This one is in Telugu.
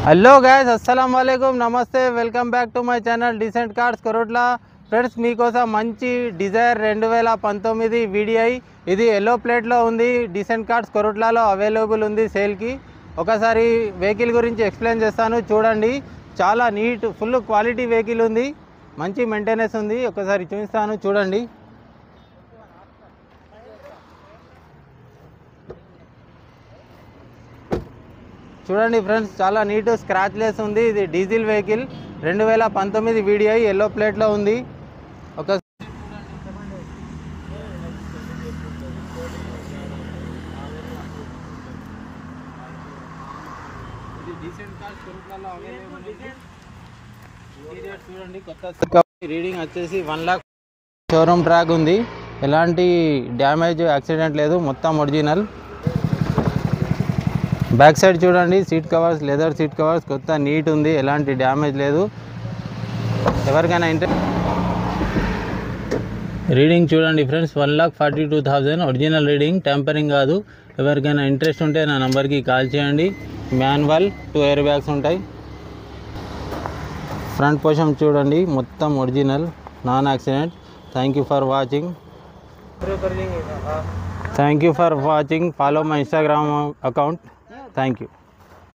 हेलो गाइस अस्सलाम वालेकुम नमस्ते welcome back to my channel decent cars Korutla friends మీకోసం మంచి డిజైర్ 2019 వీడిఐ ఇది ఎల్లో ప్లేట్ లో ఉంది డీసెంట్ కార్స్ కొరుట్లలో అవైలబుల్ ఉంది సేల్ కి ఒకసారి వెహికల్ గురించి ఎక్స్‌ప్లెయిన్ చేస్తాను చూడండి చాలా నీట్ ఫుల్ క్వాలిటీ వెహికల్ ఉంది మంచి మెయింటెనెన్స్ ఉంది ఒకసారి చూపిస్తాను చూడండి చూడండి ఫ్రెండ్స్ చాలా నీట్ స్క్రాచ్ లెస్ ఉంది ఇది diesel vehicle 2019 VDI yellow plate లో ఉంది ఒక ఇది డీసెంట్ కార్స్ కొరుట్లలో అవైలబుల్ ఉంది ఇంటీరియర్ చూడండి కొత్త రీడింగ్ వచ్చేసి 1 लाख షోరూమ్ ట్రాక్ ఉంది ఎలాంటి డ్యామేజ్ యాక్సిడెంట్ లేదు మొత్తం ఒరిజినల్ बैक साइड చూడండి seat covers leather seat covers కొత్త నీట్ ఉంది ఎలాంటి డ్యామేజ్ లేదు ఎవరికైనా రీడింగ్ చూడండి ఫ్రెండ్స్ 1,42,000 ఒరిజినల్ రీడింగ్ టెంపరింగ్ కాదు ఎవరికైనా ఇంట్రెస్ట్ ఉంటే నా నంబర్కి కాల్ చేయండి మాన్యువల్ 2 ఎయిర్ బ్యాగ్స్ ఉంటాయి ఫ్రంట్ పోర్షన్ చూడండి మొత్తం original non accident thank you for watching follow my Instagram account Thank you.